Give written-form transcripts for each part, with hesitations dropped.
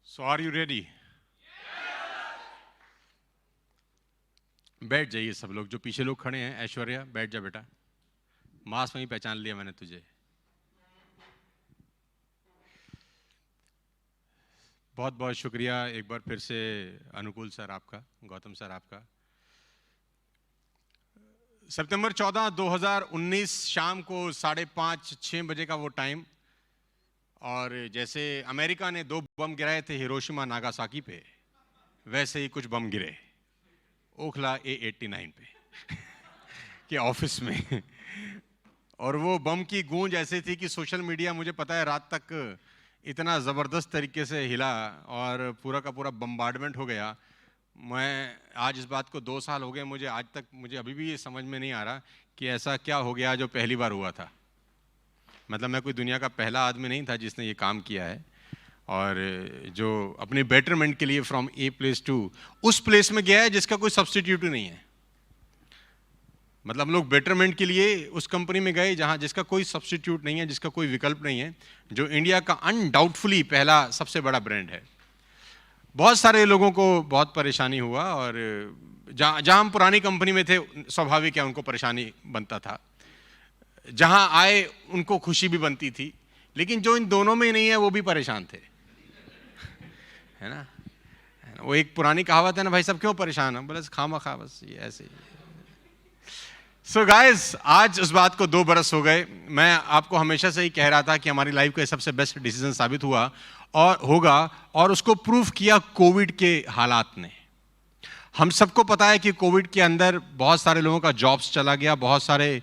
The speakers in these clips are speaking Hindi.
So are you ready? बैठ जाइए सब लोग, जो पीछे लोग खड़े हैं। ऐश्वर्या बैठ जा बेटा, मास्क में ही पहचान लिया मैंने तुझे। बहुत बहुत शुक्रिया एक बार फिर से अनुकूल सर आपका, गौतम सर आपका। सितंबर 14, 2019 शाम को 5:30-6 बजे का वो टाइम, और जैसे अमेरिका ने 2 बम गिराए थे हिरोशिमा नागासाकी पे, वैसे ही कुछ बम गिरे ओखला A89 पे के ऑफिस में। और वो बम की गूंज ऐसी थी कि सोशल मीडिया, मुझे पता है, रात तक इतना ज़बरदस्त तरीके से हिला और पूरा का पूरा बम्बार्डमेंट हो गया। मैं आज इस बात को 2 साल हो गए, मुझे अभी भी ये समझ में नहीं आ रहा कि ऐसा क्या हो गया जो पहली बार हुआ था। मतलब मैं कोई दुनिया का पहला आदमी नहीं था जिसने ये काम किया है, और जो अपने बेटरमेंट के लिए फ्रॉम ए प्लेस टू उस प्लेस में गया है जिसका कोई सब्स्टिट्यूट नहीं है। मतलब हम लोग बेटरमेंट के लिए उस कंपनी में गए जहां जिसका कोई सब्स्टिट्यूट नहीं है, जिसका कोई विकल्प नहीं है, जो इंडिया का अनडाउटफुली पहला सबसे बड़ा ब्रांड है। बहुत सारे लोगों को बहुत परेशानी हुआ, और जहां हम पुरानी कंपनी में थे, स्वाभाविक है उनको परेशानी बनता था। जहां आए उनको खुशी भी बनती थी, लेकिन जो इन दोनों में नहीं है वो भी परेशान थे, है ना। वो एक पुरानी कहावत है ना, भाई सब क्यों परेशान है, बोले खामा खा, बस ये ऐसे ही। सो गाइस, आज उस बात को 2 बरस हो गए। मैं आपको हमेशा से ही कह रहा था कि हमारी लाइफ का सबसे बेस्ट डिसीजन साबित हुआ और होगा, और उसको प्रूफ किया कोविड के हालात ने। हम सबको पता है कि कोविड के अंदर बहुत सारे लोगों का जॉब्स चला गया, बहुत सारे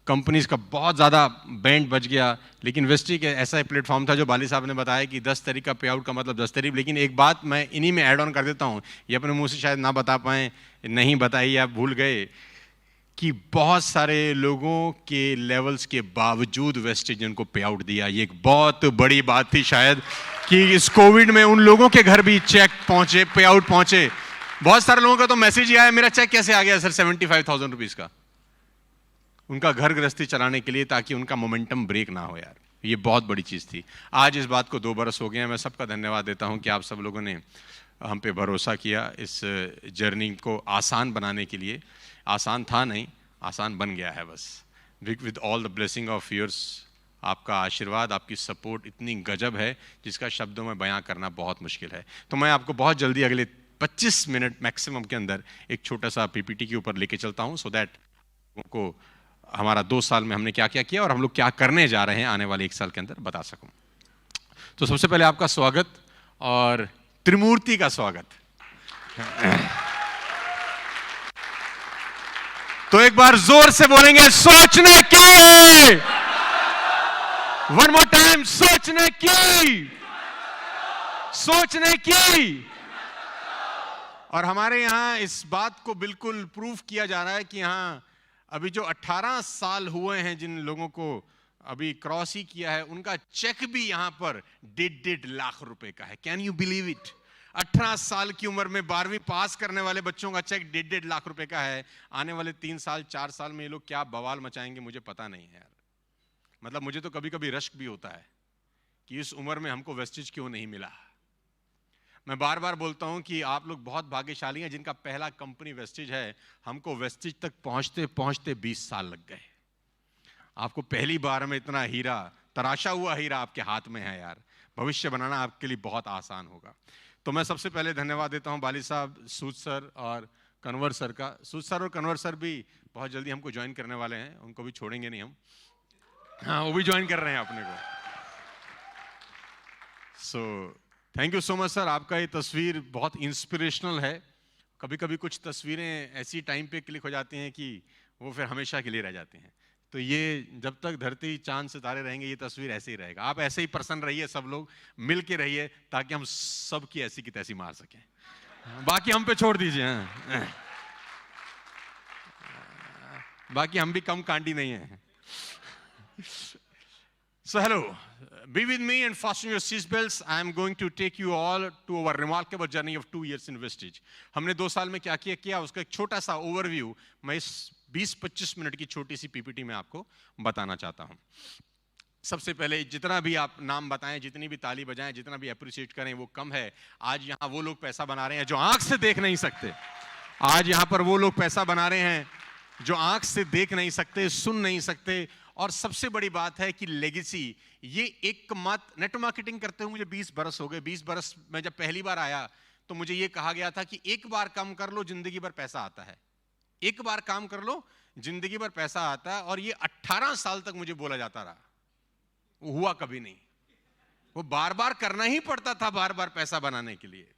कंपनीज का बहुत ज़्यादा बैंड बच गया। लेकिन वेस्टिक ऐसा एक प्लेटफॉर्म था, जो बाली साहब ने बताया कि 10 तारीख का पे आउट का मतलब 10 तारीख। लेकिन एक बात मैं इन्हीं में ऐड ऑन कर देता हूँ, ये अपने मुंह से शायद ना बता पाएँ, नहीं बताई या भूल गए, कि बहुत सारे लोगों के लेवल्स के बावजूद वेस्टेज को पे आउट दिया। ये एक बहुत बड़ी बात थी शायद, कि इस कोविड में उन लोगों के घर भी चेक पहुंचे, पे आउट पहुंचे। बहुत सारे लोगों का तो मैसेज ही आया, मेरा चेक कैसे आ गया सर 75,000 रुपीज का, उनका घर गृहस्थी चलाने के लिए, ताकि उनका मोमेंटम ब्रेक ना हो। यार ये बहुत बड़ी चीज थी। आज इस बात को 2 बरस हो गए हैं। मैं सबका धन्यवाद देता हूं कि आप सब लोगों ने हम पे भरोसा किया इस जर्नी को आसान बनाने के लिए। आसान था नहीं, आसान बन गया है बस, with all the blessing of yours. आपका आशीर्वाद, आपकी सपोर्ट इतनी गजब है जिसका शब्दों में बयां करना बहुत मुश्किल है। तो मैं आपको बहुत जल्दी अगले 25 मिनट मैक्सिमम के अंदर एक छोटा सा पीपीटी के ऊपर लेके चलता हूं, सो दैट को हमारा 2 साल में हमने क्या क्या किया और हम लोग क्या करने जा रहे हैं आने वाले 1 साल के अंदर बता सकूं। तो सबसे पहले आपका स्वागत, और त्रिमूर्ति का स्वागत। तो एक बार जोर से बोलेंगे, सोचने की। वन मोर टाइम, सोचने की, सोचने की। और हमारे यहां इस बात को बिल्कुल प्रूफ किया जा रहा है कि यहां अभी जो 18 साल हुए हैं, जिन लोगों को अभी क्रॉस ही किया है, उनका चेक भी यहां पर 1.5 लाख रुपए का है। Can you believe it? 18 साल की उम्र में 12वीं पास करने वाले बच्चों का चेक 1.5 लाख रुपए का है। आने वाले 3 साल 4 साल में ये लोग क्या बवाल मचाएंगे मुझे पता नहीं है यार। मतलब मुझे तो कभी कभी रश्क भी होता है कि इस उम्र में हमको वेस्टेज क्यों नहीं मिला। मैं बार बार बोलता हूं कि आप लोग बहुत भाग्यशाली हैं जिनका पहला कंपनी वेस्टेज है। हमको वेस्टेज तक पहुंचते पहुंचते 20 साल लग गए। आपको पहली बार में इतना हीरा, तराशा हुआ हीरा आपके हाथ में है यार। भविष्य बनाना आपके लिए बहुत आसान होगा। तो मैं सबसे पहले धन्यवाद देता हूं बाली साहब, सूद सर और कन्वर सर का। सूद सर और कन्वर सर भी बहुत जल्दी हमको ज्वाइन करने वाले हैं, उनको भी छोड़ेंगे नहीं हम। हाँ, वो भी ज्वाइन कर रहे हैं अपने को। So thank you so much sir. आपका ये तस्वीर बहुत इंस्पिरेशनल है। कभी कभी कुछ तस्वीरें ऐसी टाइम पे क्लिक हो जाती हैं कि वो फिर हमेशा के लिए रह जाती हैं। तो ये जब तक धरती चांद सितारे रहेंगे, ये तस्वीर ऐसे ही रहेगा। आप ऐसे ही प्रसन्न रहिए, सब लोग मिल के रहिए, ताकि हम सब की ऐसी की तैसी मार सकें। बाकी हम पे छोड़ दीजिए। बाकी हम भी कम कांडी नहीं है। So hello, be with me and fasten your seat belts. I am going to take you all to our remarkable journey of 2 years in Vestige. हमने 2 साल में क्या किया उसका एक छोटा सा ओवरव्यू मैं इस 20-25 मिनट की छोटी सी पीपीटी में आपको बताना चाहता हूं। सबसे पहले जितना भी आप नाम बताएं, जितनी भी ताली बजाएं, जितना भी अप्रिशिएट करें वो कम है। आज यहां वो लोग पैसा बना रहे हैं जो आंख से देख नहीं सकते। आज यहां पर वो लोग पैसा बना रहे हैं जो आंख से देख नहीं सकते, सुन नहीं सकते। और सबसे बड़ी बात है कि लेगेसी, ये एक मत, नेटवर्क मार्केटिंग करते हुए मुझे 20 बरस हो गए। 20 बरस में जब पहली बार आया तो मुझे ये कहा गया था कि एक बार काम कर लो जिंदगी भर पैसा आता है, एक बार काम कर लो जिंदगी भर पैसा आता है। और ये 18 साल तक मुझे बोला जाता रहा, वो हुआ कभी नहीं। वो बार बार करना ही पड़ता था, बार बार पैसा बनाने के लिए।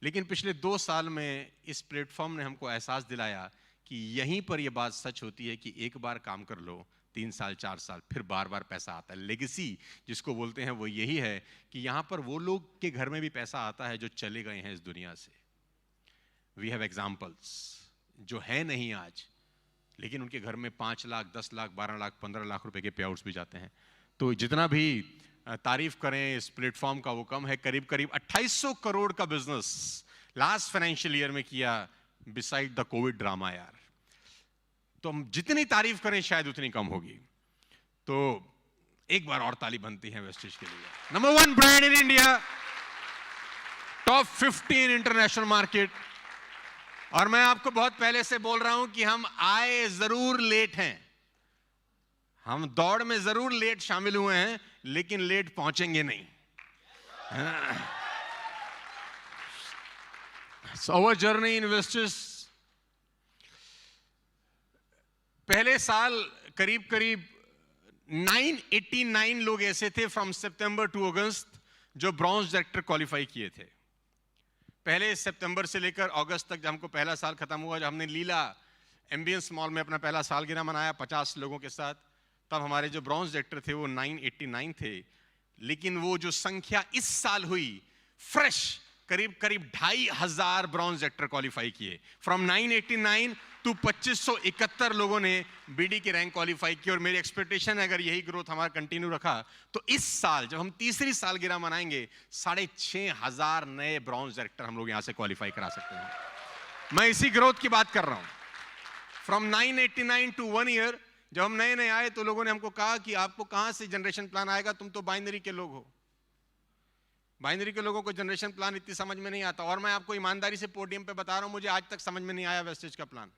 लेकिन पिछले 2 साल में इस प्लेटफॉर्म ने हमको एहसास दिलाया कि यहीं पर यह बात सच होती है कि एक बार काम कर लो, 3 साल 4 साल, फिर बार बार पैसा आता है। लेगेसी जिसको बोलते हैं वो यही है कि यहां पर वो लोग के घर में भी पैसा आता है जो चले गए हैं इस दुनिया से। वी हैव एग्जाम्पल्स जो है नहीं आज, लेकिन उनके घर में 5 लाख, 10 लाख, 12 लाख, 15 लाख रुपए के पे आउट्स भी जाते हैं। तो जितना भी तारीफ करें इस प्लेटफॉर्म का वो कम है। करीब करीब 2800 करोड़ का बिजनेस लास्ट फाइनेंशियल ईयर में किया, बिसाइड द कोविड ड्रामा यार। तो हम जितनी तारीफ करें शायद उतनी कम होगी। तो एक बार और ताली बनती है वेस्टेज के लिए। Number 1 brand in India, top 15 international market. और मैं आपको बहुत पहले से बोल रहा हूं कि हम आए जरूर लेट हैं, हम दौड़ में जरूर लेट शामिल हुए हैं, लेकिन लेट पहुंचेंगे नहीं। So our journey investors, पहले साल करीब करीब 989 लोग ऐसे थे फ्रॉम सितंबर टू अगस्त जो ब्रॉन्ज डायरेक्टर क्वालिफाई किए थे। पहले सितंबर से लेकर अगस्त तक जब हमको पहला साल खत्म हुआ, जब हमने लीला एम्बियंस मॉल में अपना पहला सालगिरह मनाया 50 लोगों के साथ, तब हमारे जो ब्रॉन्ज डायरेक्टर थे वो 989 थे। लेकिन वो जो संख्या इस साल हुई फ्रेश, करीब करीब 2500 ब्रॉन्ज डायरेक्टर क्वालिफाई किए। फ्रॉम 989 टू 2571 लोगों ने बीडी की रैंक क्वालिफाई की। और मेरी एक्सपेक्टेशन है अगर यही ग्रोथ हमारा कंटिन्यू रखा तो इस साल जब हम तीसरी सालगिरह मनाएंगे 6500 नए ब्रॉन्ज डायरेक्टर हम लोग यहां से क्वालिफाई करा सकते हैं। मैं इसी ग्रोथ की बात कर रहा हूं। फ्रॉम 989 टू 1 ईयर जब हम नए नए आए तो लोगों ने हमको कहा कि आपको कहां से जनरेशन प्लान आएगा, तुम तो बाइनरी के लोग हो। बाइनरी के लोगों को जनरेशन प्लान इतनी समझ में नहीं आता। और मैं आपको ईमानदारी से पोडियम पे बता रहा हूं, मुझे आज तक समझ में नहीं आया वेस्टेज का प्लान।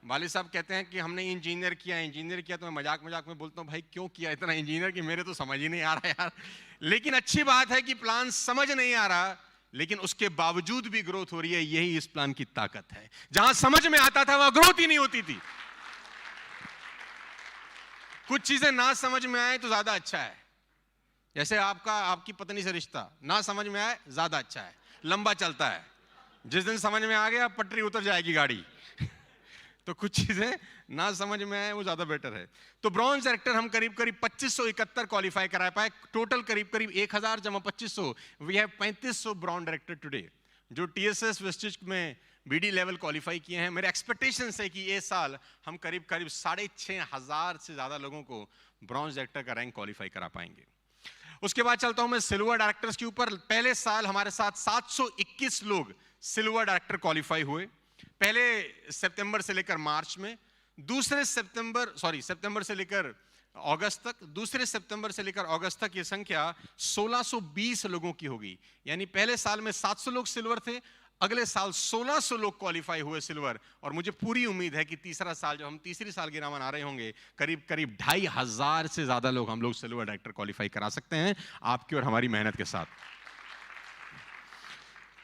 वालिद साहब कहते हैं कि हमने इंजीनियर किया, तो मैं मजाक मजाक में बोलता हूं भाई क्यों किया इतना इंजीनियर कि मेरे तो समझ ही नहीं आ रहा यार। लेकिन अच्छी बात है कि प्लान समझ नहीं आ रहा, लेकिन उसके बावजूद भी ग्रोथ हो रही है। यही इस प्लान की ताकत है। जहां समझ में आता था वहां ग्रोथ ही नहीं होती थी। कुछ चीजें ना समझ में आए तो ज्यादा अच्छा है। जैसे आपकी पत्नी से रिश्ता ना समझ में आए ज्यादा अच्छा है, लंबा चलता है। जिस दिन समझ में आ गया पटरी उतर जाएगी गाड़ी। तो कुछ चीजें ना समझ में आए वो ज्यादा बेटर है। तो ब्रॉन्ज डायरेक्टर हम करीब करीब 2571 क्वालिफाई करा पाए। टोटल करीब करीब 1000 जमा 2500, we have 3500 bronze director today जो टीएसएस वेस्टेज में बीडी लेवल क्वालिफाई किए हैं। मेरे एक्सपेक्टेशन है कि ये साल हम करीब करीब 6500 से ज्यादा लोगों को ब्रॉन्ज डायरेक्टर का रैंक क्वालिफाई करा पाएंगे। उसके बाद चलता हूं मैं सिल्वर डायरेक्टर्स के ऊपर। पहले साल हमारे साथ 721 लोग सिल्वर डायरेक्टर क्वालिफाई हुए, पहले सितंबर से लेकर मार्च में। सितंबर से लेकर अगस्त तक, दूसरे सितंबर से लेकर अगस्त तक ये संख्या 1620 लोगों की होगी। यानी पहले साल में 700 लोग सिल्वर थे, अगले साल 1600 लोग क्वालिफाई हुए सिल्वर। और मुझे पूरी उम्मीद है कि तीसरा साल जब हम तीसरी सालगिरह मना रहे होंगे करीब करीब 2500 से ज्यादा लोग हम लोग सिल्वर डायरेक्टर क्वालिफाई करा सकते हैं आपकी और हमारी मेहनत के साथ।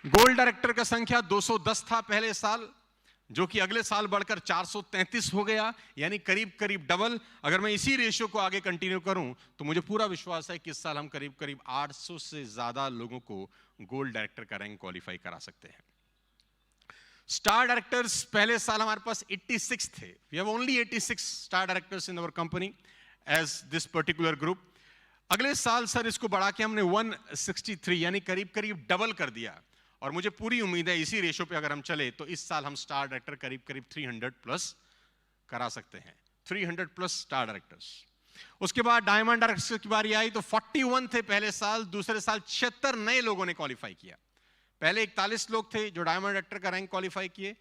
गोल्ड डायरेक्टर का संख्या 210 था पहले साल, जो कि अगले साल बढ़कर 433 हो गया, यानी करीब करीब डबल। अगर मैं इसी रेशियो को आगे कंटिन्यू करूं तो मुझे पूरा विश्वास है कि इस साल हम करीब करीब 800 से ज्यादा लोगों को गोल्ड डायरेक्टर का रैंक क्वालिफाई करा सकते हैं। स्टार डायरेक्टर्स पहले साल हमारे पास 86 थे। We have only 86 star directors in our company as this particular group. अगले साल सर इसको बढ़ा के हमने 163 यानी करीब करीब डबल कर दिया। और मुझे पूरी उम्मीद है इसी रेशो पे अगर हम चले तो इस साल हम स्टार डायरेक्टर करीब करीब 300 प्लस करा सकते हैं। 300 प्लस स्टार डायरेक्टर्स। उसके बाद डायमंड डायरेक्टर्स की बारी आई तो 41 थे पहले साल, दूसरे साल 76 नए लोगों ने क्वालिफाई किया। पहले 41 लोग थे जो डायमंड डायरेक्टर का रैंक क्वालिफाई किए,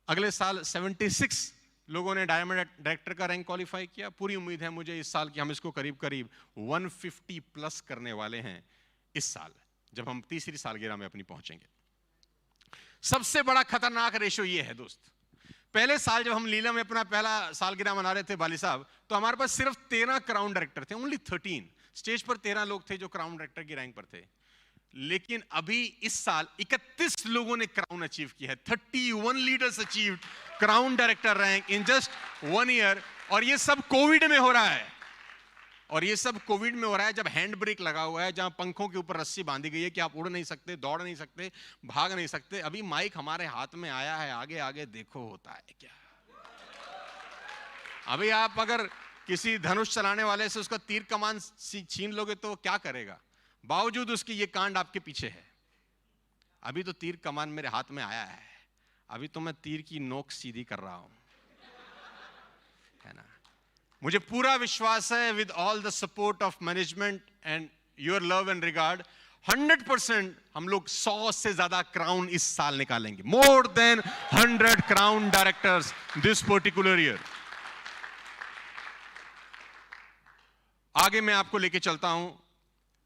अगले साल 76 लोगों ने डायमंड डायरेक्टर का रैंक क्वालिफाई किया। पूरी उम्मीद है मुझे इस साल कि हम इसको करीब करीब 150 प्लस करने वाले हैं इस साल, जब हम तीसरी सालगिरह में अपनी पहुंचेंगे। सबसे बड़ा खतरनाक रेशो ये है दोस्त, पहले साल जब हम लीला में अपना पहला सालगिरह मना रहे थे बाली साहब, तो हमारे पास सिर्फ 13 क्राउन डायरेक्टर थे, ओनली 13। स्टेज पर 13 लोग थे जो क्राउन डायरेक्टर की रैंक पर थे। लेकिन अभी इस साल 31 लोगों ने क्राउन अचीव किया है। 31 leaders achieved crown director rank in just 1 year. और ये सब कोविड में हो रहा है, और ये सब कोविड में हो रहा है जब हैंड ब्रेक लगा हुआ है, जहां पंखों के ऊपर रस्सी बांधी गई है कि आप उड़ नहीं सकते, दौड़ नहीं सकते, भाग नहीं सकते। अभी माइक हमारे हाथ में आया है, आगे आगे देखो होता है क्या। अभी आप अगर किसी धनुष चलाने वाले से उसका तीर कमान छीन लोगे तो वो क्या करेगा, बावजूद उसकी ये कांड आपके पीछे है। अभी तो तीर कमान मेरे हाथ में आया है, अभी तो मैं तीर की नोक सीधी कर रहा हूं, है ना। मुझे पूरा विश्वास है with all the support of management and your love and regard, 100% हम लोग 100 से ज्यादा क्राउन इस साल निकालेंगे। More than 100 crown directors this particular year. आगे मैं आपको लेके चलता हूं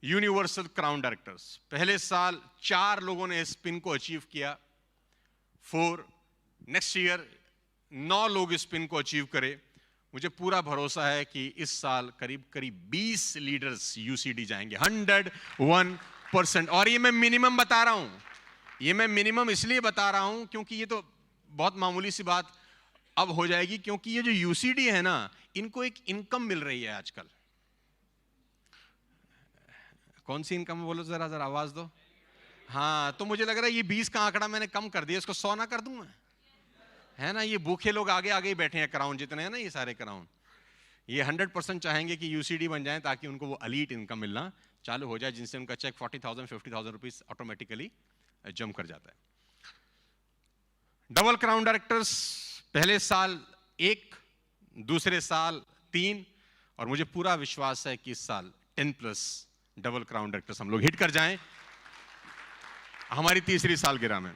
यूनिवर्सल क्राउन डायरेक्टर्स। पहले साल 4 लोगों ने इस पिन को अचीव किया, 4। नेक्स्ट ईयर 9 लोग इस पिन को अचीव करे। मुझे पूरा भरोसा है कि इस साल करीब करीब 20 लीडर्स यूसीडी जाएंगे, 101%। और ये मैं मिनिमम बता रहा हूं, ये मैं मिनिमम इसलिए बता रहा हूं क्योंकि ये तो बहुत मामूली सी बात अब हो जाएगी, क्योंकि ये जो यूसीडी है ना, इनको एक इनकम मिल रही है आजकल। कौन सी इनकम बोलो जरा जरा आवाज दो। हाँ, तो मुझे लग रहा है ये 20 का आंकड़ा मैंने कम कर दिया, इसको 100 ना कर दूं मैं, है ना। ये भूखे लोग आगे आगे ही बैठे हैं, क्राउन जितने हैं ना ये सारे क्राउन, ये 100% चाहेंगे कि यूसीडी बन जाए ताकि उनको वो अलीट इनकम मिलना चालू हो जाए, जिनसे उनका चेक 40,000 50,000 रुपीज ऑटोमेटिकली जम कर जाता है। डबल क्राउन डायरेक्टर्स पहले साल 1, दूसरे साल 3, और मुझे पूरा विश्वास है कि इस साल 10+ डबल क्राउन डायरेक्टर्स हम लोग हिट कर जाएं हमारी तीसरी सालगिरह में।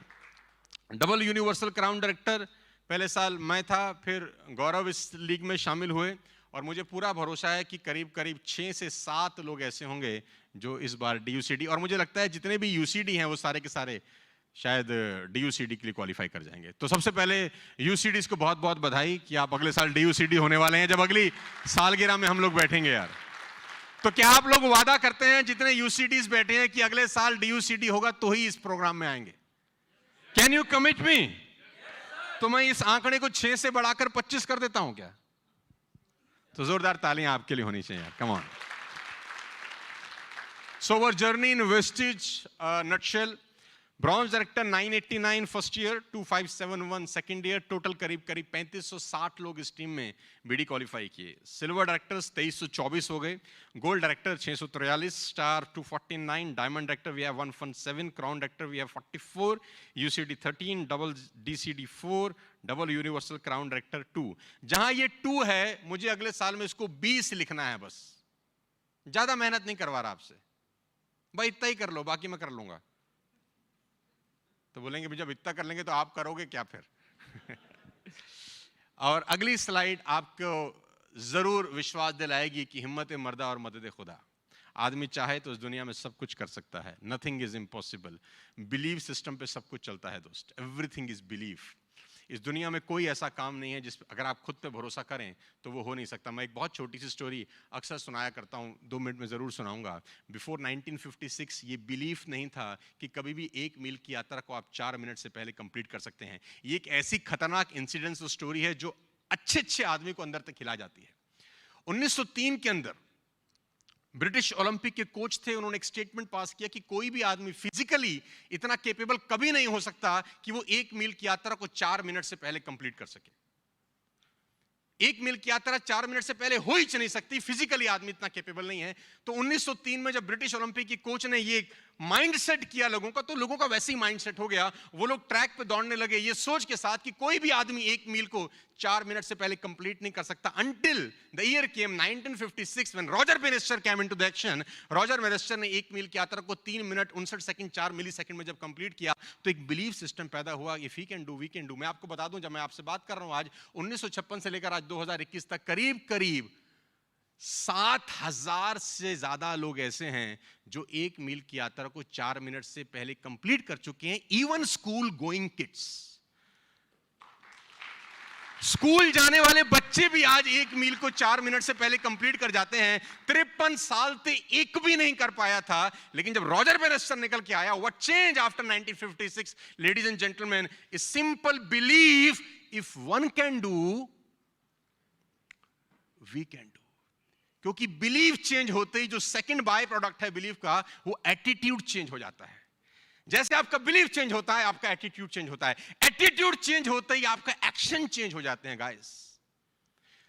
डबल यूनिवर्सल क्राउन डायरेक्टर पहले साल मैं था, फिर गौरव इस लीग में शामिल हुए, और मुझे पूरा भरोसा है कि करीब करीब 6 से 7 लोग ऐसे होंगे जो इस बार डीयूसीडी, और मुझे लगता है जितने भी यूसीडी हैं वो सारे के सारे शायद डीयूसीडी के लिए क्वालिफाई कर जाएंगे। तो सबसे पहले यूसीडीज को बहुत बहुत बधाई कि आप अगले साल डीयूसीडी होने वाले हैं, जब अगली सालगिरह में हम लोग बैठेंगे यार। तो क्या आप लोग वादा करते हैं जितने यूसीडीज बैठे हैं कि अगले साल डीयूसीडी होगा तो ही इस प्रोग्राम में आएंगे? कैन यू कमिट मी? तो मैं इस आंकड़े को 6 से बढ़ाकर 25 कर देता हूं क्या? तो जोरदार तालियां आपके लिए होनी चाहिए, come on. So our journey in Vestige nutshell: bronze director 989 first year, 2571 second year, total करीब करीब 3560 लोग इस टीम में बीडी क्वालिफाई किए। सिल्वर डायरेक्टर्स 2324 हो गए, gold director 643, star 249, diamond director we have 117, crown director we have 44, UCD 13, double DCD 4, double universal crown director 2। जहां ये 2 है, मुझे अगले साल में इसको 20 लिखना है, बस ज्यादा मेहनत नहीं करवा रहा आपसे, भाई इतना ही कर लो, बाकी मैं कर लूंगा। तो बोलेंगे जब इतना कर लेंगे तो आप करोगे क्या फिर? और अगली स्लाइड आपको जरूर विश्वास दिलाएगी कि हिम्मत मर्दा और मदद खुदा। आदमी चाहे तो इस दुनिया में सब कुछ कर सकता है, nothing is impossible. Believe system पे सब कुछ चलता है दोस्त, एवरीथिंग इज बिलीव। इस दुनिया में कोई ऐसा काम नहीं है जिस अगर आप खुद पे भरोसा करें तो वो हो नहीं सकता। मैं एक बहुत छोटी सी स्टोरी अक्सर सुनाया करता हूँ, 2 मिनट में ज़रूर सुनाऊंगा। बिफोर 1956 ये बिलीफ नहीं था कि कभी भी 1 मील की यात्रा को आप 4 मिनट से पहले कंप्लीट कर सकते हैं। ये एक ऐसी खतरनाक इंसिडेंस और स्टोरी है जो अच्छे आदमी को अंदर तक खिला जाती है। 1903 के अंदर ब्रिटिश ओलंपिक के कोच थे, उन्होंने एक स्टेटमेंट पास किया कि कोई भी आदमी फिजिकली इतना केपेबल कभी नहीं हो सकता कि वो 1 मील की यात्रा को 4 मिनट से पहले कंप्लीट कर सके। 1 मील की यात्रा 4 मिनट से पहले हो ही नहीं सकती, फिजिकली आदमी इतना केपेबल नहीं है। तो 1903 में जब ब्रिटिश ओलंपिक की कोच ने ये माइंडसेट किया लोगों का, तो लोगों का वैसे ही माइंडसेट हो गया। वो लोग ट्रैक पे दौड़ने लगे ये सोच के साथ कि कोई भी आदमी एक मील को 4 मिनट से पहले कंप्लीट नहीं कर सकता। Until the year came 1956 when Roger Bannister came into the action। Roger banister ने 1 मील की यात्रा को 3 मिनट 59 सेकंड 4 मिली सेकंड में जब कंप्लीट किया, तो एक बिलीफ सिस्टम पैदा हुआ, if he can do we can do. मैं आपको बता दूं, जब मैं आपसे बात कर रहा हूं आज 1956 से लेकर आज 2021 तक करीब करीब 7,000 से ज्यादा लोग ऐसे हैं जो 1 मील की यात्रा को 4 मिनट से पहले कंप्लीट कर चुके हैं। Even school going kids, school जाने वाले बच्चे भी आज 1 मील को 4 मिनट से पहले कंप्लीट कर जाते हैं। 53 साल से एक भी नहीं कर पाया था, लेकिन जब रॉजर बैनिस्टर निकल के आया, what change after 1956 ladies and gentleman, is simple belief, if one can do we can do. क्योंकि बिलीफ चेंज होते ही जो सेकंड बाय प्रोडक्ट है बिलीफ का, वो एटीट्यूड चेंज हो जाता है। जैसे आपका बिलीफ चेंज होता है, आपका एटीट्यूड चेंज होता है। एटीट्यूड चेंज होते ही आपका एक्शन चेंज हो जाते हैं गाइस।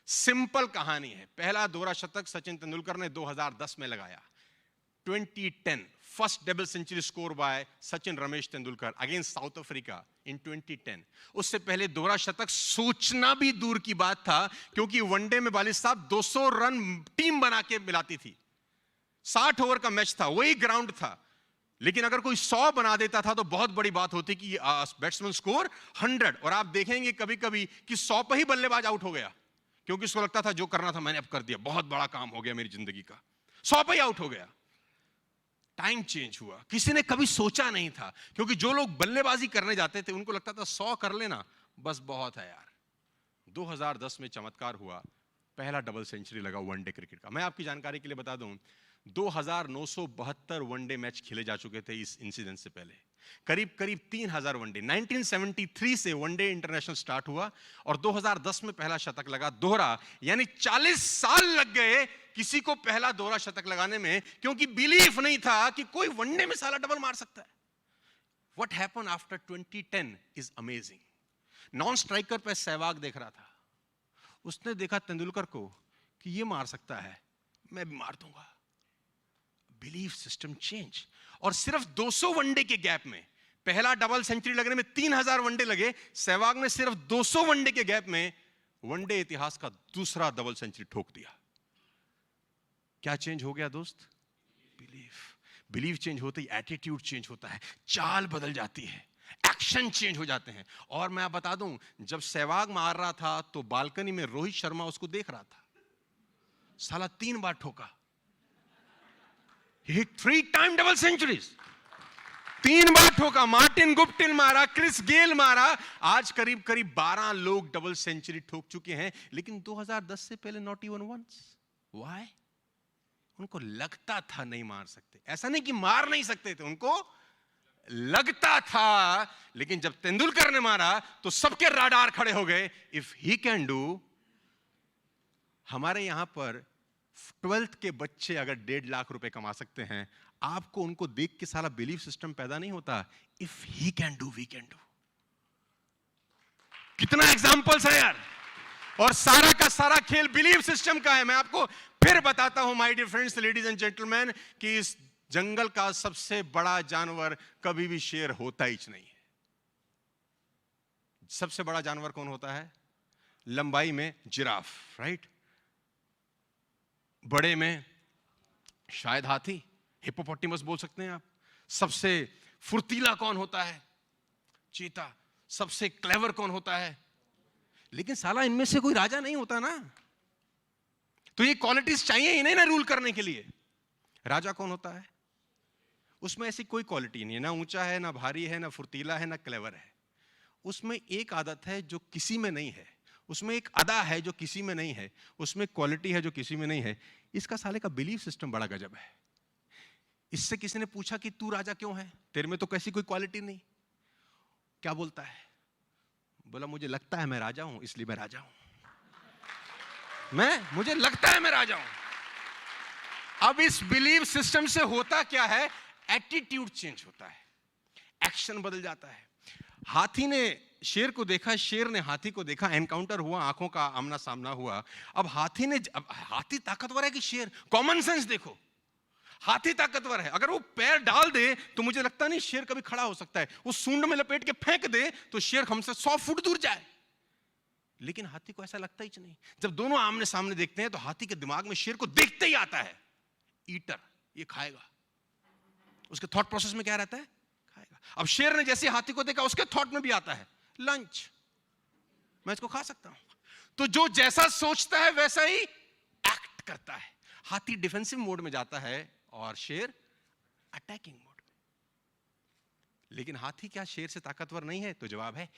सिंपल कहानी है। पहला दोहरा शतक सचिन तेंदुलकर ने 2010 में लगाया। 2010 first double century score by Sachin Ramesh Tendulkar against South Africa in 2010। उससे पहले दोहरा शतक सोचना भी दूर की बात था, क्योंकि वनडे में बाली साहब 200 रन टीम बना के मिलाती थी। 60 ओवर का मैच था, वही ग्राउंड था, लेकिन अगर कोई 100 बना देता था तो बहुत बड़ी बात होती कि बैट्समैन स्कोर 100। और आप देखेंगे कभी कभी कि 100 पे ही बल्लेबाज आउट हो गया, क्योंकि उसको लगता था जो करना था मैंने अब कर दिया, बहुत बड़ा काम हो गया मेरी जिंदगी का। 100 पे ही आउट हो गया। टाइम चेंज हुआ। किसी ने कभी सोचा नहीं था, क्योंकि जो लोग बल्लेबाजी करने जाते थे उनको लगता था 100 कर लेना बस बहुत है यार। 2010 में चमत्कार हुआ, पहला डबल सेंचुरी लगा वनडे क्रिकेट का। मैं आपकी जानकारी के लिए बता दूं, 2972 वनडे मैच खेले जा चुके थे इस इंसिडेंट से पहले। करीब करीब 3000 वनडे। 1973 से वनडे इंटरनेशनल स्टार्ट हुआ और 2010 में पहला शतक लगा, दोहरा। यानी 40 साल लग गए किसी को पहला दोहरा शतक लगाने में, क्योंकि बिलीफ नहीं था कि कोई वनडे में साला डबल मार सकता है। What happened after 2010 is amazing. Non striker पे सहवाग देख रहा था, उसने देखा तेंदुलकर को कि ये मार सकता है, मैं भी मार दूंगा। Belief system change. और सिर्फ 200 वनडे के गैप में पहला डबल सेंचुरी लगने में 3000 वनडे लगे। सहवाग ने सिर्फ 200 वनडे के गैप में वनडे इतिहास का दूसरा डबल सेंचुरी ठोक दिया। क्या चेंज हो गया दोस्त? बिलीफ। बिलीफ चेंज होते ही एटीट्यूड चेंज होता है, चाल बदल जाती है, एक्शन चेंज हो जाते हैं। और मैं बता दूं, जब सहवाग मार रहा था तो बालकनी में रोहित शर्मा उसको देख रहा था। साला 3 बार ठोका। He hit 3 time double centuries। 3 बार ठोका। मार्टिन गुप्टिल मारा, क्रिस गेल मारा। आज करीब करीब 12 लोग डबल सेंचुरी ठोक चुके हैं, लेकिन 2010 से पहले नॉट इवन वंस। Why? उनको लगता था नहीं मार सकते। ऐसा नहीं कि मार नहीं सकते थे, उनको लगता था। लेकिन जब तेंदुलकर ने मारा तो सबके राडार खड़े हो गए। If he can do. हमारे यहां पर 12th के बच्चे अगर 1.5 लाख रुपए कमा सकते हैं, आपको उनको देख के सारा बिलीफ सिस्टम पैदा नहीं होता? If he can do we can do. कितना एग्जांपल्स है यार। और सारा का सारा खेल बिलीफ सिस्टम का है। मैं आपको फिर बताता हूं my dear friends, ladies and gentleman, कि इस जंगल का सबसे बड़ा जानवर कभी भी शेर होता ही नहीं है। सबसे बड़ा जानवर कौन होता है? लंबाई में जिराफ, राइट। बड़े में शायद हाथी, हिप्पोपोटामस बोल सकते हैं आप। सबसे फुर्तीला कौन होता है? चीता। सबसे क्लेवर कौन होता है? लेकिन साला इनमें से कोई राजा नहीं होता ना। तो ये क्वालिटीज चाहिए ही नहीं ना रूल करने के लिए। राजा कौन होता है? उसमें ऐसी कोई क्वालिटी नहीं है, ना ऊंचा है, ना भारी है, ना फुर्तीला है, ना क्लेवर है। उसमें एक आदत है जो किसी में नहीं है, उसमें एक अदा है जो किसी में नहीं है, उसमें क्वालिटी है जो किसी में नहीं है। इसका साले का बिलीफ सिस्टम बड़ा गजब है। इससे किसी ने पूछा कि तू राजा क्यों है, तेरे में तो कैसी कोई क्वालिटी नहीं। क्या बोलता है? बोला मुझे लगता है मैं राजा हूं, इसलिए मैं राजा हूं। मुझे लगता है मैं राजा हूं। अब इस बिलीफ सिस्टम से होता क्या है? एटीट्यूड चेंज होता है, एक्शन बदल जाता है। हाथी ने शेर को देखा, शेर ने हाथी को देखा, एनकाउंटर हुआ, आंखों का आमना सामना हुआ। अब हाथी ताकतवर है कि शेर? कॉमन सेंस देखो। हाथी ताकतवर है, अगर वो पैर डाल दे तो मुझे लगता नहीं शेर कभी खड़ा हो सकता है। वो सूंड में लपेट के फेंक दे तो शेर हमसे 100 फुट दूर जाए। लेकिन हाथी को ऐसा लगता ही नहीं। जब दोनों आमने सामने देखते हैं तो हाथी के दिमाग में शेर को देखते ही आता है, ईटर, ये खाएगा। उसके थॉट प्रोसेस में क्या रहता है? खाएगा। अब शेर ने जैसे हाथी को देखा, उसके थॉट में भी आता है लंच, मैं इसको खा सकता हूं। तो जो जैसा सोचता है वैसा ही एक्ट करता है। हाथी डिफेंसिव मोड में जाता है और शेर अटैकिंग मोड में। लेकिन हाथी क्या शेर से ताकतवर नहीं है? तो जवाब है।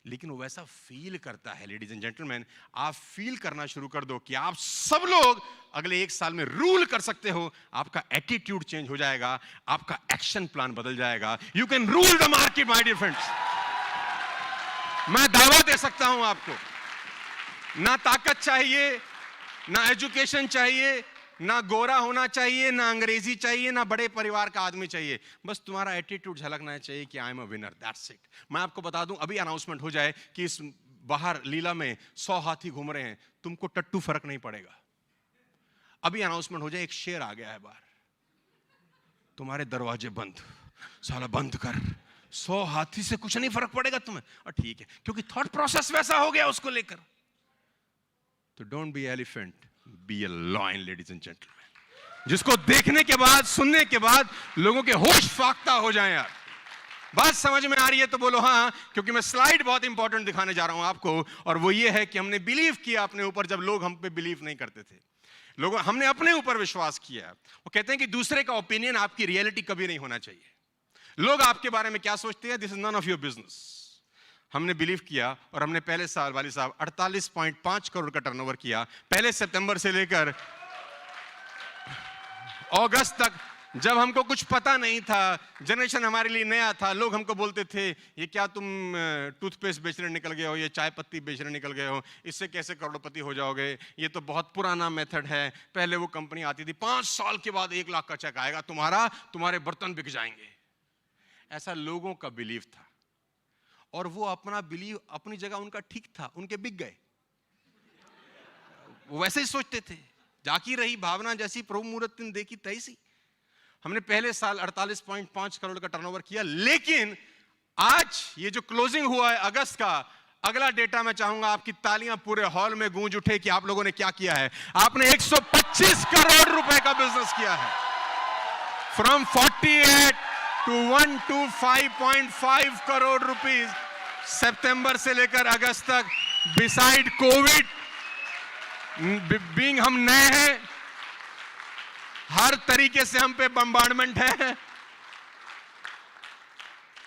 लेकिन वो वैसा फील करता है। लेडीज एंड जेंटलमैन, आप फील करना शुरू कर दो कि आप सब लोग अगले 1 साल में रूल कर सकते हो। आपका एटीट्यूड चेंज हो जाएगा, आपका एक्शन प्लान बदल जाएगा। You can rule the market my dear friends. मैं दावा दे सकता हूं आपको, ना ताकत चाहिए, ना एजुकेशन चाहिए, ना गोरा होना चाहिए, ना अंग्रेजी चाहिए, ना बड़े परिवार का आदमी चाहिए। बस तुम्हारा एटीट्यूड झलकना चाहिए कि I am a winner, that's it. मैं आपको बता दूं, अभी अनाउंसमेंट हो जाए कि इस बाहर लीला में 100 हाथी घूम रहे हैं, तुमको टट्टू फर्क नहीं पड़ेगा। अभी अनाउंसमेंट हो जाए एक शेर आ गया है बाहर, तुम्हारे दरवाजे बंद, साला बंद कर, 100 हाथी से कुछ नहीं फर्क पड़ेगा तुम्हें। और ठीक है, क्योंकि थॉट प्रोसेस वैसा हो गया उसको लेकर। तो don't be elephant, be a lion ladies and gentleman, जिसको देखने के बाद, सुनने के बाद लोगों के होश फाख्ता हो जाएं। यार बात समझ में आ रही है तो बोलो हाँ, क्योंकि मैं स्लाइड बहुत इंपॉर्टेंट दिखाने जा रहा हूं आपको। और वो ये है कि हमने बिलीव किया अपने ऊपर जब लोग हम पे बिलीव नहीं करते थे। लोगों हमने अपने ऊपर विश्वास किया। वो कहते हैं कि दूसरे का ओपिनियन आपकी रियलिटी कभी नहीं होना चाहिए। लोग आपके बारे में क्या सोचते हैं, this is none of your business. हमने बिलीव किया और हमने पहले साल वाली साहब 48.5 करोड़ का टर्नओवर किया। पहले सितंबर से लेकर अगस्त तक, जब हमको कुछ पता नहीं था, जनरेशन हमारे लिए नया था, लोग हमको बोलते थे ये क्या तुम टूथपेस्ट बेचने निकल गए हो, ये चाय पत्ती बेचने निकल गए हो, इससे कैसे करोड़पति हो जाओगे, ये तो बहुत पुराना मेथड है। पहले वो कंपनी आती थी 5 साल के बाद 1 लाख का चेक आएगा तुम्हारा, तुम्हारे बर्तन बिक जाएंगे। ऐसा लोगों का बिलीव था। और वो अपना बिलीव अपनी जगह उनका ठीक था, उनके बिक गए। वो वैसे ही सोचते थे, जाकी रही भावना जैसी प्रभु मूर्त देखी तैसी। हमने पहले साल 48.5 करोड़ का टर्नओवर किया। लेकिन आज ये जो क्लोजिंग हुआ है अगस्त का, अगला डेटा मैं चाहूंगा आपकी तालियां पूरे हॉल में गूंज उठे कि आप लोगों ने क्या किया है। आपने 125 करोड़ रुपए का बिजनेस किया है। फ्रॉम 48 to 125.5 करोड़ रुपीस सितंबर से लेकर अगस्त तक। बिसाइड कोविड, बीइंग हम नए हैं, हर तरीके से हम पे बम्बार्डमेंट है।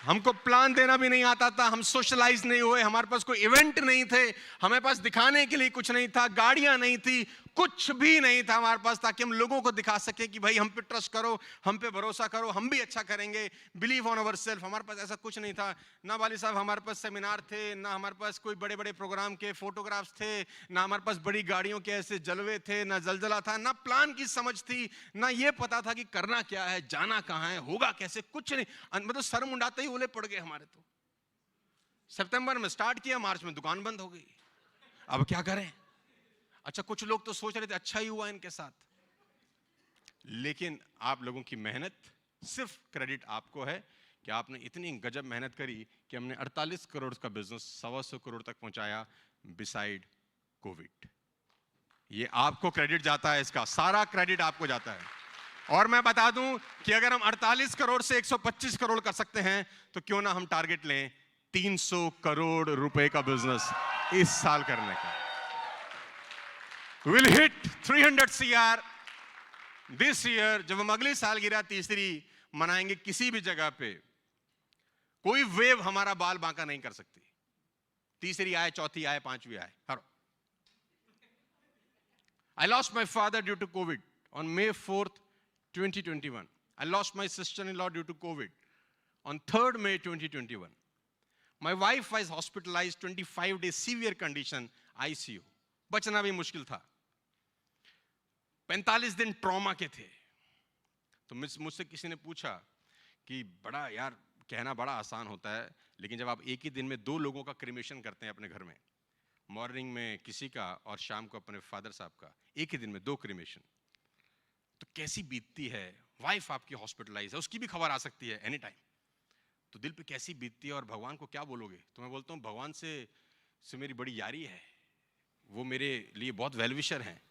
हमको प्लान देना भी नहीं आता था, हम सोशलाइज नहीं हुए, हमारे पास कोई इवेंट नहीं थे, हमारे पास दिखाने के लिए कुछ नहीं था, गाड़ियां नहीं थी, कुछ भी नहीं था हमारे पास, ताकि हम लोगों को दिखा सके कि भाई हम पे ट्रस्ट करो, हम पे भरोसा करो, हम भी अच्छा करेंगे। Believe on our self. हमारे पास ऐसा कुछ नहीं था। ना वाली साहब हमारे पास सेमिनार थे, ना हमारे पास कोई बड़े बड़े प्रोग्राम के फोटोग्राफ्स थे, ना हमारे पास बड़ी गाड़ियों के ऐसे जलवे थे, ना जलजला था, ना प्लान की समझ थी, ना ये पता था कि करना क्या है, जाना कहां है, होगा कैसे, कुछ नहीं। मतलब सर मुंडाते ही ओले पड़ गए हमारे। तो सितंबर में स्टार्ट किया, मार्च में दुकान बंद हो गई। अब क्या करें? अच्छा, कुछ लोग तो सोच रहे थे अच्छा ही हुआ इनके साथ। लेकिन आप लोगों की मेहनत, सिर्फ क्रेडिट आपको है कि आपने इतनी गजब मेहनत करी कि हमने 48 करोड़ का बिजनेस 125 करोड़ तक पहुंचाया बिसाइड कोविड। ये आपको क्रेडिट जाता है, इसका सारा क्रेडिट आपको जाता है। और मैं बता दूं कि अगर हम 48 करोड़ से 125 करोड़ कर सकते हैं तो क्यों ना हम टारगेट लें 300 करोड़ रुपए का बिजनेस इस साल करने का। We'll hit 300 CR this year। जब हम अगली सालगिरह तीसरी मनाएंगे किसी भी जगह पे, कोई वेव हमारा बाल बांका नहीं कर सकती। तीसरी आए, चौथी आए, पांचवी आए, हर। I lost my father due to COVID on May 4th, 2021. I lost my sister-in-law due to COVID on 3rd May 2021. My wife was hospitalized 25 days, severe condition, ICU. बचना भी मुश्किल था। 45 दिन ट्रॉमा के थे। तो मुझसे किसी ने पूछा कि बड़ा यार, कहना बड़ा आसान होता है, लेकिन जब आप एक ही दिन में 2 लोगों का क्रिमेशन करते हैं अपने घर में, मॉर्निंग में किसी का और शाम को अपने फादर साहब का, एक ही दिन में 2 क्रिमेशन, तो कैसी बीतती है, वाइफ आपकी हॉस्पिटलाइज है, उसकी भी खबर आ सकती है एनी टाइम, तो दिल पे कैसी बीतती है और भगवान को क्या बोलोगे? तो मैं बोलता हूँ भगवान से मेरी बड़ी यारी है, वो मेरे लिए बहुत वेलविशर हैं।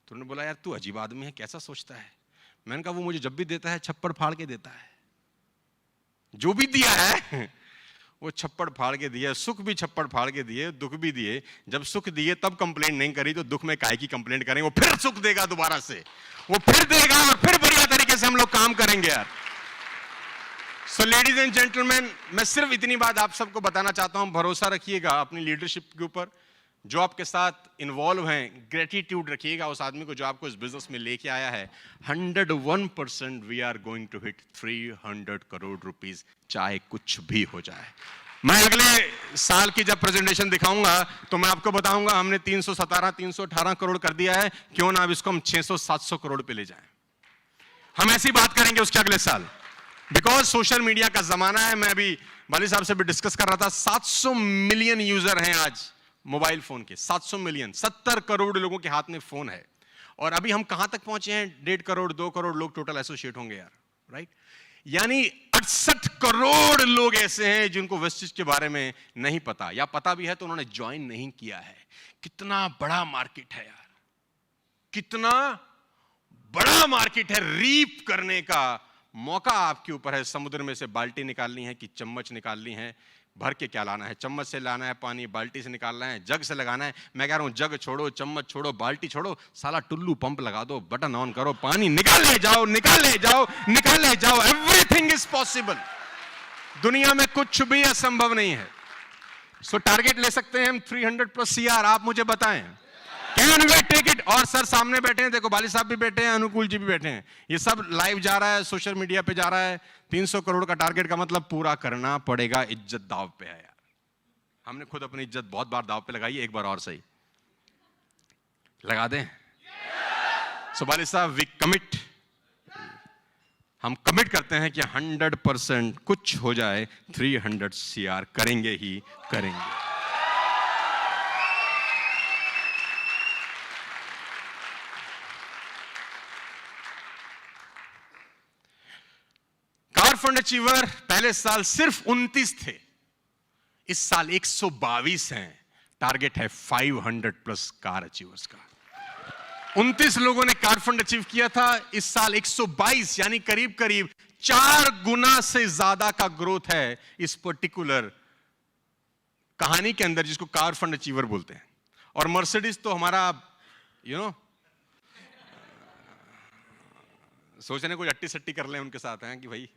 तो उन्होंने बोला यार तू अजीब आदमी है, कैसा सोचता है? मैंने कहा वो मुझे जब भी देता है छप्पड़ फाड़ के देता है, जो भी दिया है वो छप्पड़ फाड़ के दिया, सुख भी छप्पड़ फाड़ के दिए, दुख भी दिए। जब सुख दिए तब कंप्लेंट नहीं करी तो दुख में काहे की कंप्लेंट करेंगे? वो फिर सुख देगा दोबारा से, वो फिर देगा और फिर बढ़िया तरीके से हम लोग काम करेंगे यार। सो लेडीज एंड जेंटलमैन, मैं सिर्फ इतनी बात आप सबको बताना चाहता हूं, भरोसा रखिएगा अपनी लीडरशिप के ऊपर, जो आपके साथ इन्वॉल्व हैं, ग्रेटिट्यूड रखिएगा उस आदमी को जो आपको इस बिजनेस में लेके आया है। 101% we are going to hit 300 crore rupees, चाहे कुछ भी हो जाए। मैं अगले साल की जब प्रेजेंटेशन दिखाऊंगा तो मैं आपको बताऊंगा हमने 317 318 करोड़ कर दिया है, क्यों ना अब इसको हम 600 700 करोड़ पे ले जाएं। हम ऐसी बात करेंगे उसके अगले साल, बिकॉज सोशल मीडिया का जमाना है। मैं अभी बाली साहब से भी डिस्कस कर रहा था, 700 मिलियन यूजर हैं आज मोबाइल फोन के, 700 मिलियन, 70 करोड़ लोगों के हाथ में फोन है। और अभी हम कहां तक पहुंचे हैं? 1.5 करोड़ 2 करोड़ लोग टोटल एसोसिएट होंगे यार, राइट? यानी 68 करोड़ लोग ऐसे हैं जिनको वेस्टेज के बारे में नहीं पता, या पता भी है तो उन्होंने ज्वाइन नहीं किया है। कितना बड़ा मार्केट है यार, कितना बड़ा मार्केट है। रीप करने का मौका आपके ऊपर है। समुद्र में से बाल्टी निकालनी है कि चम्मच निकालनी है, भर के क्या लाना है? चम्मच से लाना है पानी, बाल्टी से निकालना है, जग से लगाना है? मैं कह रहा हूं जग छोड़ो, चम्मच छोड़ो, बाल्टी छोड़ो, साला टुल्लू पंप लगा दो, बटन ऑन करो, पानी निकाले जाओ, निकाले जाओ, निकाले जाओ। Everything is possible. दुनिया में कुछ भी असंभव नहीं है। सो टारगेट ले सकते हैं हम 300+ CR। आप मुझे बताएं, कैन वी टेक इट? और सर सामने बैठे हैं, देखो बाली साहब भी बैठे हैं, अनुकूल जी भी बैठे हैं, ये सब लाइव जा रहा है, सोशल मीडिया पे जा रहा है। 300 करोड़ का टारगेट का मतलब पूरा करना पड़ेगा। इज्जत दाव पे है यार। हमने खुद अपनी इज्जत बहुत बार दाव पे लगाई है, एक बार और सही लगा दें। सो बाली साहब वी कमिट, हम कमिट करते हैं कि 100% कुछ हो जाए 300 CR करेंगे ही करेंगे। कार फंड अचीवर पहले साल सिर्फ 29 थे, इस साल 122 हैं। टारगेट है 500+ कार अचीवर्स का। 29 लोगों ने कार फंड अचीव किया था, इस साल 122, यानी करीब करीब 4 गुना से ज्यादा का ग्रोथ है इस पर्टिकुलर कहानी के अंदर, जिसको कार फंड अचीवर बोलते हैं। और मर्सिडीज तो हमारा सोच रहे कोई अट्टी सट्टी कर लें उनके साथ हैं कि भाई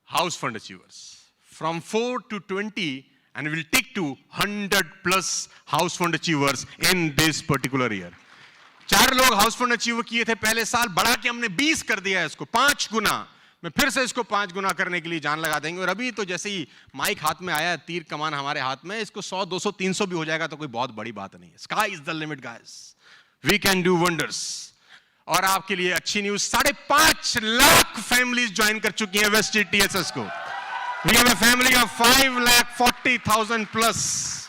house fund achievers from 4 to 20 and we'll take to 100+ house fund achievers in this particular year. 4 लोग हाउस फंड अचीव किए थे पहले साल, बढ़ा के हमने 20 कर दिया है इसको, 5 गुना। मैं फिर से इसको 5 गुना करने के लिए जान लगा देंगे। और अभी तो जैसे ही माइक हाथ में आया, तीर कमान हमारे हाथ में, इसको 100 200 300 भी हो जाएगा तो कोई बहुत बड़ी बात नहीं है। Sky is the limit guys, we can do wonders. और आपके लिए अच्छी न्यूज, 5.5 लाख फैमिलीज ज्वाइन कर चुकी हैं वेस्टेज TSS को। We have a family of 5,40,000+।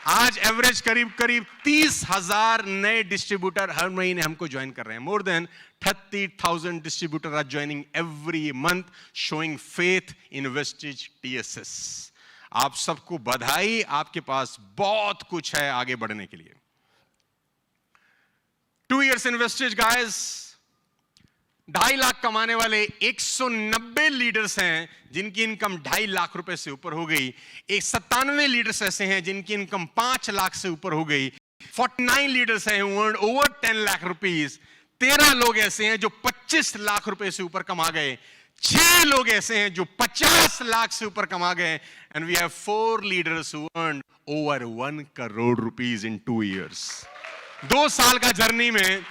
आज एवरेज करीब करीब 30,000 नए डिस्ट्रीब्यूटर हर महीने हमको ज्वाइन कर रहे हैं। More than 30,000 distributor are joining every month, showing faith in Vestige TSS। आप सबको बधाई, आपके पास बहुत कुछ है आगे बढ़ने के लिए। 2 years in Vestige guys, 2.5 lakh कमाने वाले 190 लीडर्स हैं जिनकी इनकम 2.5 लाख रुपए से ऊपर हो गई। 97 लीडर्स ऐसे हैं जिनकी इनकम 5 लाख से ऊपर हो गई। 49 लीडर्स हैं who earned over 10 lakh rupees. 13 लोग ऐसे हैं जो 25 लाख रुपए से ऊपर कमा गए। 6 लोग ऐसे हैं जो 50 लाख से ऊपर कमा गए। And we have 4 leaders who earned over 1 crore rupees in 2 years। 2 साल का जर्नी में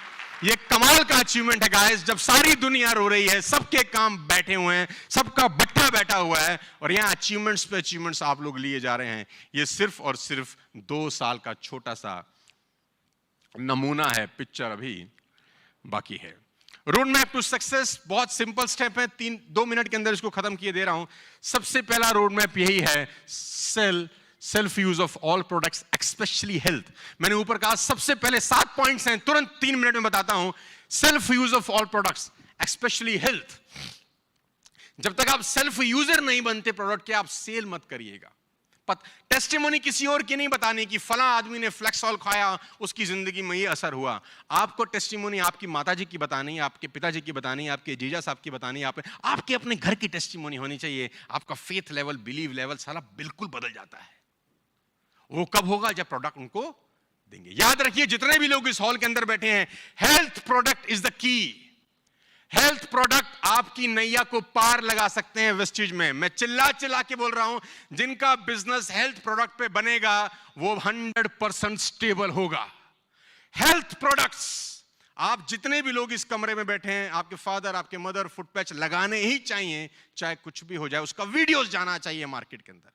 ये कमाल का अचीवमेंट है गाइस। जब सारी दुनिया रो रही है, सबके काम बैठे हुए हैं, सबका भट्टा बैठा हुआ है, और यहां अचीवमेंट्स पे अचीवमेंट्स आप लोग लिए जा रहे हैं। ये सिर्फ और सिर्फ 2 साल का छोटा सा नमूना है, पिक्चर अभी बाकी है। रोड मैप टू सक्सेस बहुत सिंपल स्टेप है, 2 मिनट के अंदर इसको खत्म किए दे रहा हूं। सबसे पहला रोड मैप यही है, sale self use of all products especially health. मैंने ऊपर कहा सबसे पहले 7 पॉइंट्स हैं, तुरंत 3 मिनट में बताता हूं। Self use of all products especially health. जब तक आप सेल्फ यूजर नहीं बनते प्रोडक्ट के, आप सेल मत करिएगा। टेस्टिमोनी किसी और की नहीं बताने की फला आदमी ने फ्लेक्सॉल खाया उसकी जिंदगी में ये असर हुआ। आपको टेस्टिमोनी आपकी माताजी की बतानी है, आपके पिताजी की बतानी है, आपके जीजा साहब की बतानी है, आपके अपने घर की टेस्टिमोनी होनी चाहिए। आपका फेथ लेवल, बिलीव लेवल साला बिल्कुल बदल जाता है। वो कब होगा? जब प्रोडक्ट उनको देंगे। याद रखिए जितने भी लोग इस हॉल के अंदर बैठे हैं, health product is the key. Health product आपकी नैया को पार लगा सकते हैं वेस्टेज में। मैं चिल्ला चिल्ला के बोल रहा हूं, जिनका बिजनेस हेल्थ प्रोडक्ट पे बनेगा वो 100% स्टेबल होगा। हेल्थ प्रोडक्ट्स, आप जितने भी लोग इस कमरे में बैठे हैं, आपके फादर, आपके मदर फुट पैच लगाने ही चाहिए, चाहे कुछ भी हो जाए। उसका वीडियोस जाना चाहिए मार्केट के अंदर।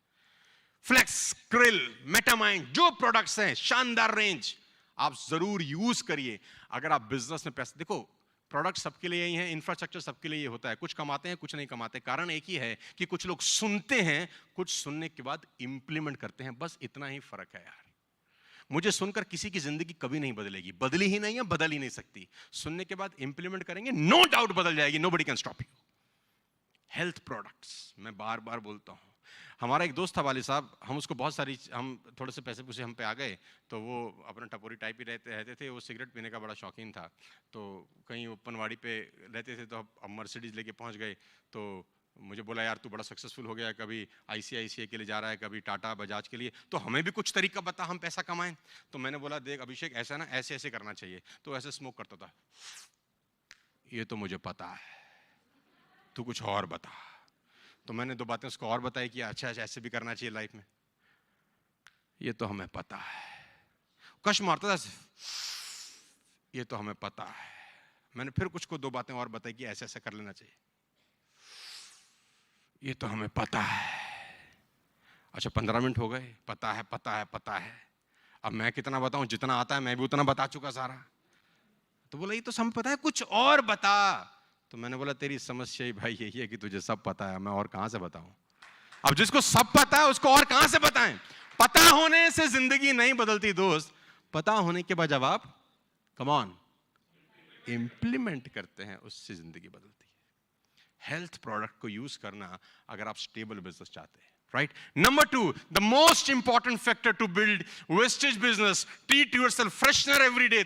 फ्लेक्स, क्रिल, मेटामाइंड, जो प्रोडक्ट्स हैं, शानदार रेंज, आप जरूर यूज करिए। अगर आप बिजनेस में पैसे, देखो प्रोडक्ट सबके लिए ही है, इंफ्रास्ट्रक्चर सबके लिए होता है। कुछ कमाते हैं, कुछ नहीं कमाते। कारण एक ही है कि कुछ लोग सुनते हैं, कुछ सुनने के बाद इंप्लीमेंट करते हैं। बस इतना ही फर्क है यार। मुझे सुनकर किसी की जिंदगी कभी नहीं बदलेगी, बदली ही नहीं है, बदल ही नहीं सकती। सुनने के बाद इंप्लीमेंट करेंगे, नो डाउट बदल जाएगी। Nobody can stop you. Health products, मैं बार बार बोलता हूं। हमारा एक दोस्त था वाली साहब, हम उसको बहुत सारी, हम थोड़े से पैसे पूछे हम पे आ गए, तो वो अपना टपोरी टाइप ही रहते थे। वो सिगरेट पीने का बड़ा शौकीन था। तो कहीं ओपनवाड़ी पे रहते थे, तो अब मर्सिडीज लेके पहुंच गए। तो मुझे बोला यार तू बड़ा सक्सेसफुल हो गया, कभी ICICI के लिए जा रहा है, कभी टाटा बजाज के लिए, तो हमें भी कुछ तरीका बता, हम पैसा कमाएं। तो मैंने बोला देख अभिषेक, ऐसा ना ऐसे ऐसे करना चाहिए। तो ऐसे स्मोक करता था। ये तो मुझे पता है, तू कुछ और बता। तो मैंने 2 बातें उसको और बताई कि अच्छा ऐसे भी करना चाहिए लाइफ में। ये तो हमें पता है। कश मारता था, ये तो हमें पता है। मैंने फिर कुछ को 2 बातें और बताई कि ऐसे ऐसे कर लेना चाहिए। ये तो हमें पता है। अच्छा 15 मिनट हो गए, पता है पता है पता है। अब मैं कितना बताऊं? जितना आता है मैं भी उतना बता चुका सारा। तो बोला ये तो सब पता है, कुछ और बता। तो मैंने बोला तेरी समस्या ही भाई यही है कि तुझे सब पता है, मैं और कहां से बताऊं? अब जिसको सब पता है उसको और कहां से बताएं? पता होने से जिंदगी नहीं बदलती दोस्त, पता होने के बाद जब आप कम ऑन इंप्लीमेंट करते हैं, उससे जिंदगी बदलती है। हेल्थ प्रोडक्ट को यूज करना अगर आप स्टेबल बिजनेस चाहते हैं, right? Number 2, the most important factor to build Vestige business, treat yourself freshener every day.